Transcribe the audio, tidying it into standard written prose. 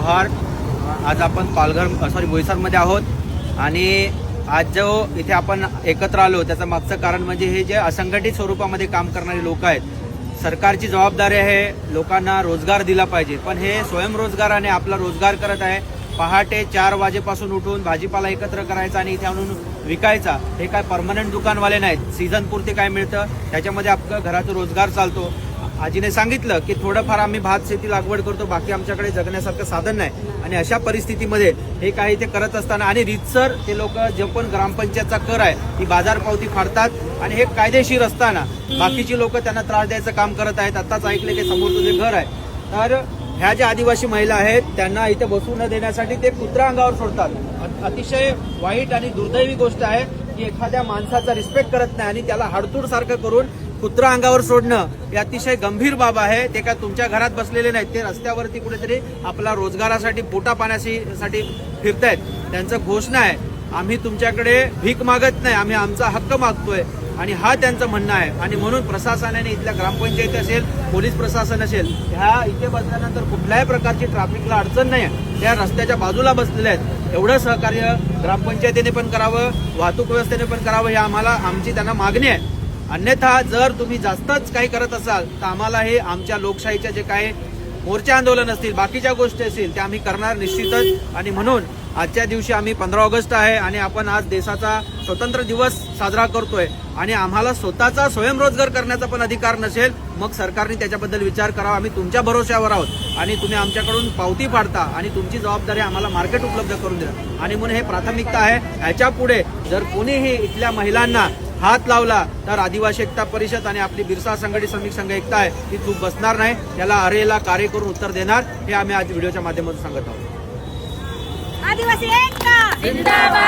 जोहार। आज आपण पालघर बोईसरमध्ये आहोत आणि आज जो इथे आपण एकत्र आलो त्याचं मागचं कारण म्हणजे हे जे असंघटित स्वरूपामध्ये काम करणारे लोक आहेत, सरकारची जबाबदारी आहे लोकांना रोजगार दिला पाहिजे, पण हे स्वयंरोजगाराने आपला रोजगार करत आहे। पहाटे 4 वाजेपासून उठून भाजीपाला एकत्र करायचा आणि इथे आणून विकायचा। हे काय परमनंट दुकानवाले नाहीत, सीझन पुरते काय मिळतं त्याच्यामध्ये आपलं घराचा रोजगार चालतो। आजीने सांगितलं की थोडंफार आम्ही भात शेती लागवड करतो, बाकी आमच्याकडे जगण्यासारखं साधन नाही। आणि अशा परिस्थितीमध्ये हे काही ते करत असताना आणि रीतसर ते लोक जे पण ग्रामपंचायतचा कर आहे ती बाजार पावती फाडतात आणि हे कायदेशीर असताना बाकीची लोक त्यांना त्रास द्यायचं काम करत आहेत। आताच ऐकले की समोरचं जे घर आहे, तर ह्या ज्या आदिवासी महिला आहेत त्यांना इथे बसू न देण्यासाठी ते कुत्रा अंगावर सोडतात। अतिशय वाईट आणि दुर्दैवी गोष्ट आहे की एखाद्या माणसाचा रिस्पेक्ट करत नाही आणि त्याला हाडतूड सारखं करून कुत्रा अंगावर सोडणं हे अतिशय गंभीर बाब आहे। ते काय तुमच्या घरात बसलेले नाहीत, ते रस्त्यावरती कुठेतरी आपला रोजगारासाठी पोटा पाण्यासाठी फिरतायत। त्यांचं घोषणा आहे आम्ही तुमच्याकडे भीक मागत नाही, आम्ही आमचा हक्क मागतोय आणि हा त्यांचं म्हणणं आहे। आणि म्हणून प्रशासनाने इथल्या ग्रामपंचायत असेल, पोलीस प्रशासन असेल, ह्या इथे बसल्यानंतर कुठल्याही प्रकारची ट्रॅफिकला अडचण नाही, त्या रस्त्याच्या बाजूला बसलेल्या आहेत। एवढं सहकार्य ग्रामपंचायतीने पण करावं, वाहतूक व्यवस्थेने पण करावं, हे आमची त्यांना मागणी आहे। अन्यथा जर तुम्ही जास्तच काही करत असाल तर आम्हाला हे आमच्या लोकशाहीच्या जे काही मोर्चा आंदोलन असतील, बाकीच्या गोष्टी असतील त्या आम्ही करणार निश्चितच। आणि म्हणून आजच्या दिवशी आम्ही 15 ऑगस्ट आहे आणि आपण आज देशाचा स्वतंत्र दिवस साजरा करतोय आणि आम्हाला स्वतःचा स्वयंरोजगार करण्याचा पण अधिकार नसेल, मग सरकारने त्याच्याबद्दल विचार करावा। आम्ही तुमच्या भरोश्यावर आहोत आणि तुम्ही आमच्याकडून पावती फाडता आणि तुमची जबाबदारी आम्हाला मार्केट उपलब्ध करून द्या आणि म्हणून हे प्राथमिकता आहे। ह्याच्या पुढे जर कोणीही इथल्या महिलांना हात लावला तर आदिवासी एकता परिषद आणि आपली बिरसा संघटित श्रमिक संघ एकता आहे ती चूक बसणार नाही, त्याला अरेला कार्य करून उत्तर देणार, हे आम्ही आज व्हिडिओच्या माध्यमातून सांगत आहोत। आदिवासी एकता जिंदाबाद।